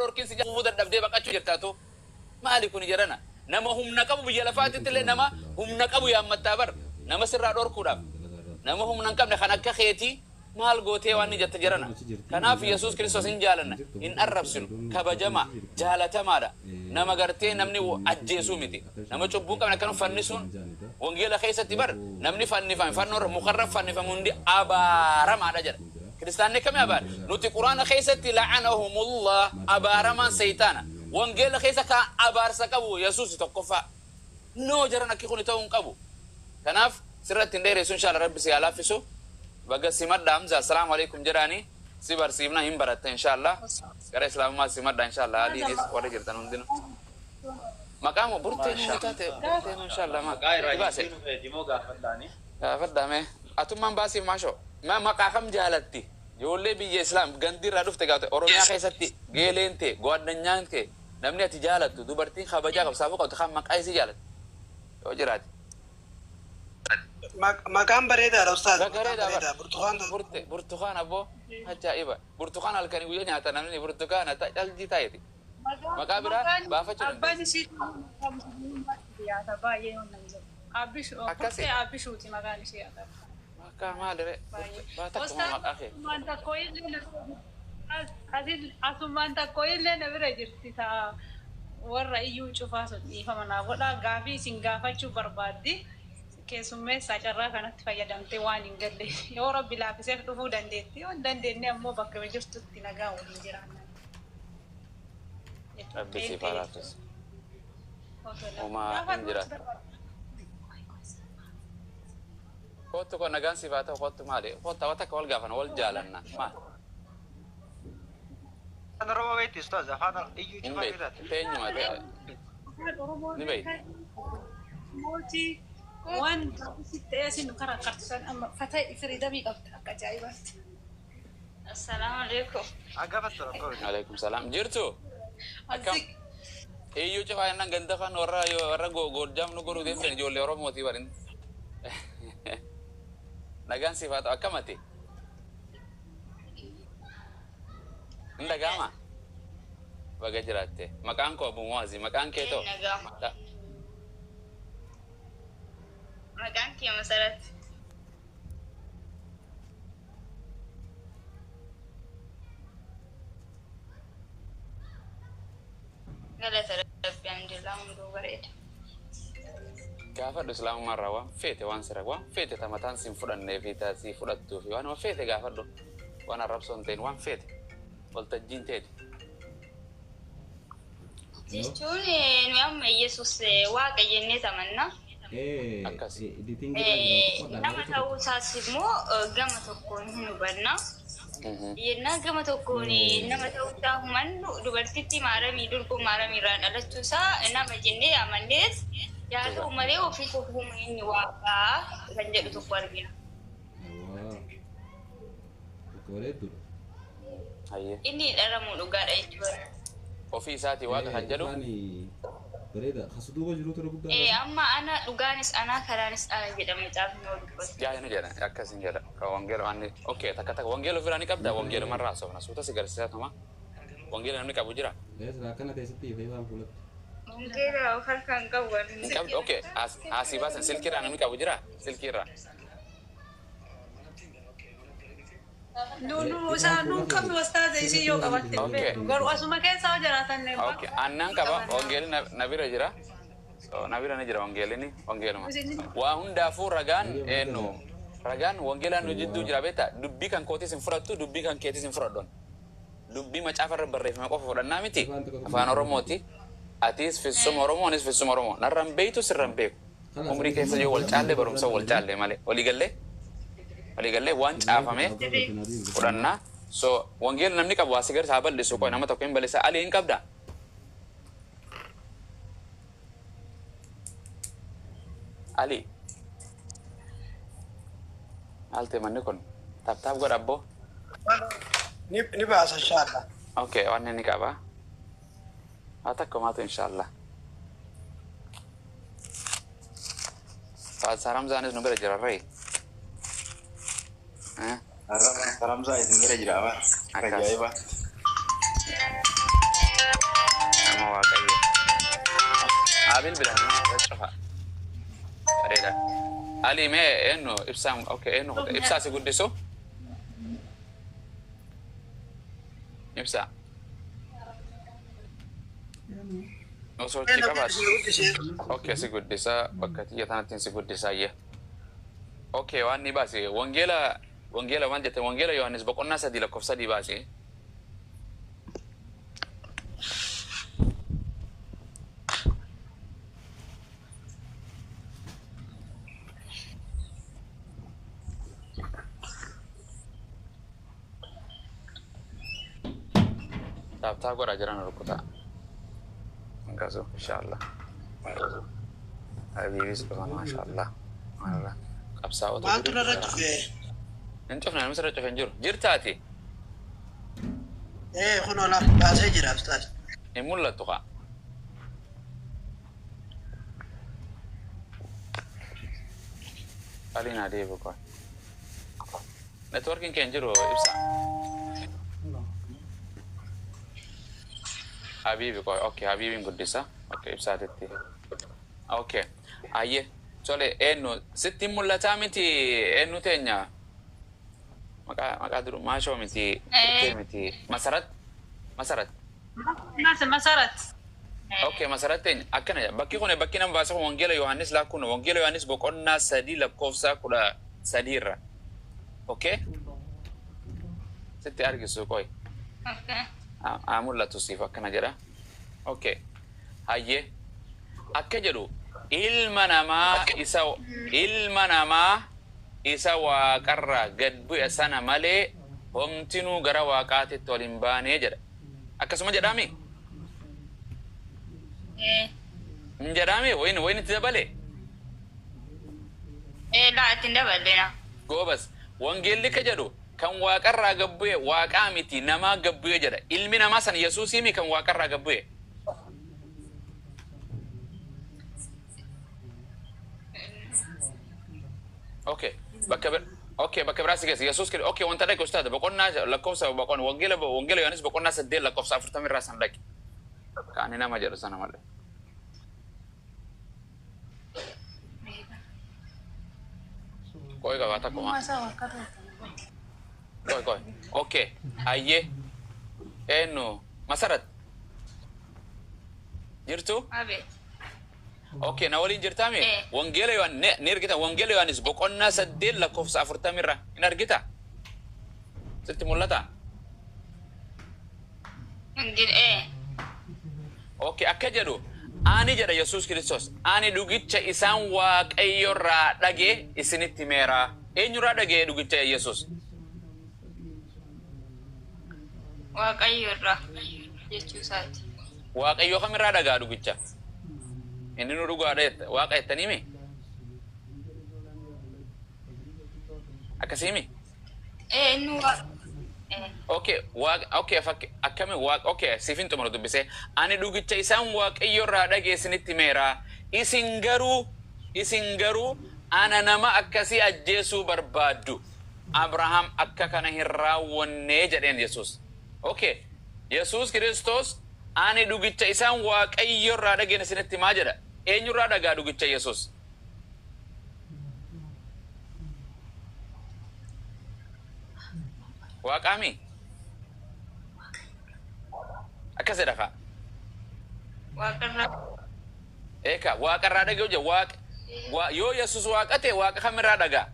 orkin si jamu dan dabde baka cerita tu mali kuni jarana nama humna kabu bijala fatit le nama humna kabu ya matabar nama sirra dor kudam nama humna kam ne khanakka kheti mal gote wani jatta jarana kana fi yesus kristos in jalana in arrabsul kabajama jalata mada nama garte namni ajjesu miti nama cobbu kam kan fannisun wongela khaysati bar namni fannor mukharraf fanni famundi abara mada jar kristan ne kam abar nuti qur'ana khaysati la'anahumullah abara man saytana wongela khaysaka abar sakabu yesus tokkofa no jarana ki khuni tawun qabu kanaf sirratin dere inshallah rabbi si alafisu baga simadda hamza assalamu alaikum jarani sibar simna himbarata inshallah gara islam ma simadda inshallah ali dis wala jirtan undino makamu burte ni tate burte inshallah ma ibase dimo gafaddame atumman basi masho ma makakam jalatti jolle bi islam gandirra dufte gato oromia kaysatti gelente goddanyanke namni ati jalatu dubartin khabaja qab sabu qad kham maqaysi jalat yo jirati مكان بريدة يا أستاذ بريدة برتقان أبو عجائبة برتقان الكريم ويجي حتى نمني برتقان تجي تايتي مكان برا بافجر أباني شيء يا تبا يهون أبيشو تي مكان شيء مكان ما أدري باتك ما أخي ما أنت كويس لنا أصلا ما أنت كويس لنا برجرتي تا ورا يوتيوب فاسد فمنا ولا غافي سينغافا شو بربادي keessummee sacarraa kanatti fayyadamtee waan hin galle yoo rabbi laafisee dhufuu dandeetti yoo dandeenne ammoo bakka jirtutti nagaa waliin jiraanna. Rabbi si faalaafis. Uma hin jiraata. Kottu kun nagaan si faata kottu maali? Kotta wata ka wal gaafana wal jaalanna maal? أنا روما بيتي أستاذ هذا يجي تفاعلات. تيني ما ده. نبي. موتي وان ست ياسين كرا كرتسان أما فتاة فريدة بيقبض أكجايبات. السلام عليكم. عقبت ركوب. عليكم السلام. جرتو. أكم. إيو coba yang ganda kan orang go jam nu guru dia jual orang moti barin. Nagan sifat akam mati. Ndagama. Bagai jerate. Makan ko Abu Muazi, makan ke to. Makan ki masarat. Gala sarap yan dilang duwaret. Gafar do selama marawa, fete wan serawa, fete tamatan sim fudan nevita si fudat tu fi wan fete gafar do. Wan arab sonten wan fete. Volta jinted. Jechuun nu amma Yesus waaqa jennee tamanna. Nama ta'uu isaas immoo gama tokkoon hin hubanna. Yennaa gama tokkoon nama ta'uu isaa hubannu dubartitti maaramii durquu maaramiirraan dhalachuu isaa nama jennee amannees yaaduu malee ofii kofuuma inni waaqaa kan jedhu tokko argina. Inni dharamuu dhugaadha jechuudha. Ofii isaati waaqa kan jedhu. Amma ana dhugaanis ana karaanis ana jedhama caafni ol dubbatu. Yaa inni jedha akkasin jedha ka wangeelo ani okay takka wangeelo firani qabda wangeelo marraa soofna suuta si garsiisa tama wangeelo namni qabu jira. Wangeelo harkaan qabu ni qabda okay asii baasan silkiirraa namni qabu jira silkiirraa. Nuun qabnu wastaazee isii yoo qabatte garuu asuma keessaa jiraatan ne okay annan qaba wangeeli nabira jira nabira ni jira wangeelini wangeeluma waa hundaafuu ragaan eenyu ragaan wangeelaan nu jidduu jira beeta dubbii kan kootis hin fudhattu dubbii kan keetis hin fudhaddoon dubbii macaafarra barreeffame qofa fudhannaa miti afaan oromooti atis fissuma oromoonis fissuma oromoo narraan beeytu sirraan beeku umrii keessa yoo wal caalle barumsa wal caalle malee waliigallee waan caafame fudhannaa so wangeela namni qabu waa sigar saa bal'isu qoy nama tokko hin bal'isa alii hin qabda Ali alte manni kun tap godha abbo ni baasa inshallah okay wanni ni qaba atakko maatu inshallah Ramzaanis nu bira jira rey Ramzaan isin bira jira ba? Ajaiba. أبي البلد شوفها أريدا علي ما إنه إبسام أوكي إنه إبساس يقول دسو إبسا نوصل كذا بس أوكي سيقول دسا بكتير ثانية سيقول دسا يه أوكي واني باسي وانجيلا وانجت وانجيلا يوحنس بقولنا سدي لكوف سدي باسي تابتاغو راجران ركوتا انقذوا ان شاء الله حبيبي سبحان ما شاء الله والله قبساوت ما انتو نرجع فيه انت شفنا المسرح في نجور جرتاتي ايه خنو لا بس هجر يا استاذ يمول تقع علينا دي بكون نتوركينج كنجرو ابسا حبيبي كوي اوكي حبيبي قدسا اوكي ابساتتي اوكي ايه سولي انو ستي مولاتامتي انو تينيا maka dulu masuk mesti masarat oke masaratin akan aja baki kone baki nam bahasa Wangela Yohanes lakuno Wangela Yohanes bokonna sadi lakofsa kuda sadira oke seti argi sukoi amul la tusif akan aja dah oke haye akka jadu ilma nama isa waaqarra gad bu'e sana malee homtinuu gara waaqaatitti ol hin baanee jedha akkasuma jedhami hin jedhami wayni itti dabale laa itti dabalena goobas wangeelli ka jedhu kan waaqarraa gad bu'e waaqaa miti namaa gad bu'e jedha ilmi namaa san yesuusimi kan waaqarraa gad bu'e okay اوكي بك براسي كيس يسوس كده اوكي وانت لك استاذ بقولنا لكوسا بقول وانجيلا يونس بقولنا سدين لكوسا فرتم راسن لك كان هنا ما جرس انا مال كوي غاتا كوما كوي اوكي ايه انه مسرت جرتو ابي اوكي ناولين جرتامي وانجيلا يوان نيرجتا وانجيلا يوانس بقولنا سدين لكوف سافر تاميرا نرجتا ست مولتا انجيل اوكي اكجدو اني جدا يسوع كريستوس اني دوغيتشا اسان واقيورا دغي اسنتي ميرا اينورا دغي دوغيتشا يسوع واقيورا يچوسات واقيو خمرا دغا دوغيتشا ini nuru gua ada wakai tanimi akasimi nu okay fak akame wak okay sifin to maro dubise ani dugi chaisan wakai yorra dage siniti mera isingaru ana nama akasi ajjesu barbadu abraham akka kana hirra wonne jaden yesus okay yesus kristos ani dugi chaisan wakai yorra dage siniti majada eenyurraa dhagaa dhugicha yesus waaqaami akkas jedha ka eka waaqarraa dhagee hojje yoo yesus waaqate waaqa kamirraa dhagaa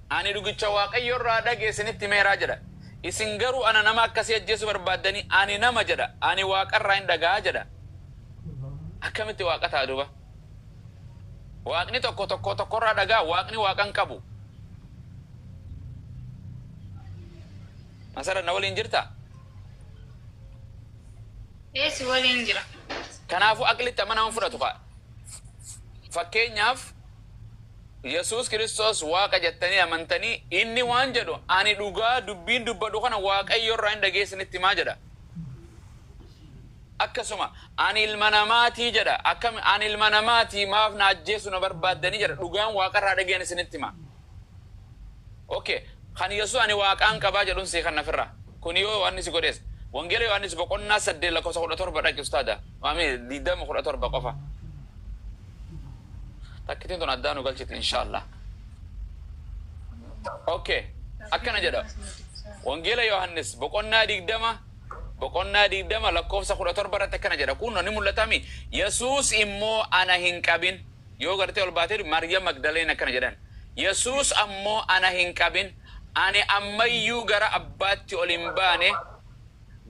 ani dhugicha waaqayyorraa dhagee isinitti meeraa jedha isin garuu ana nama akkasii ajjeesu barbaaddanii ani nama jedha ani waaqarraa hin dhagaa jedha akkamitti waaqa ta'a duba waaqni tokkorraa dhagaa waaqni waaqan qabu masara na waliin jirta Yes, waliin jira kanaafu aqlitti amanaan fudhatu fakkeenyaaf Yesuus Kiristoos waaqa jettanii amantanii inni waan jedhu ani dhugaa dubbiin dubbadhu kana waaqayyorraa hin dhageessinitti maa jedha akkasuma ani ilma namaatii jedha akkam ani ilma namaatii maaf na ajjeesu na barbaaddanii jedha dhugaan waaqarraa dhageen isinitti maa okay kan Yesuus ani waaqaan qabaa jedhuun si kan nafirra kun yoo waan si godhees وانجيل يوحنس بقولنا سد لك وسخوله تربه دك استاذ مامي دي دم خوله تربه قفا تكتين دون ادانو قالت ان شاء الله اوكي اكنا جدا وانجيل يوحنس بقولنا دي دم لك وسخوله تربه تكنا جدا كونو نملتامي يسوس امو انا هنكابين يو غرتي الباتير مريم مغدالينا كنا جدا يسوس امو انا هنكابين ani ammayyuu gara abbaatti ol hin baane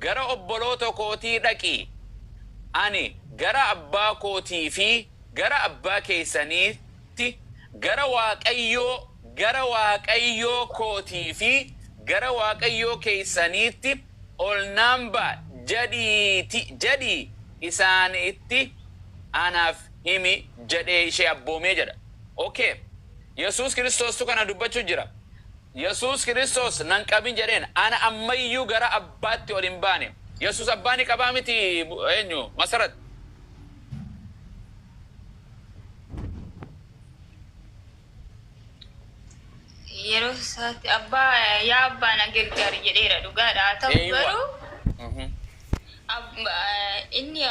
gara obboloota kootii dhaqi ani gara abbaa kootii fi gara abbaa keessaniitti gara waaqayyoo kootii fi gara waaqayyoo keessaniitti ol namba jedhii isaaniitti anaaf himi jedhee ishee abboomee jedha. Okay, Yesuus Kiristoos kana dubbachuu jira. Yesus Kristus nan qabin jedheen ana ammayyuu gara abbaatti ol hin baane. Yesus abbaani qabaa miti eenyu masarat. Yeroo isaatti abbaa yaa abbaa na gargaari jedheera dhugaadha. Haa ta'u garuu inni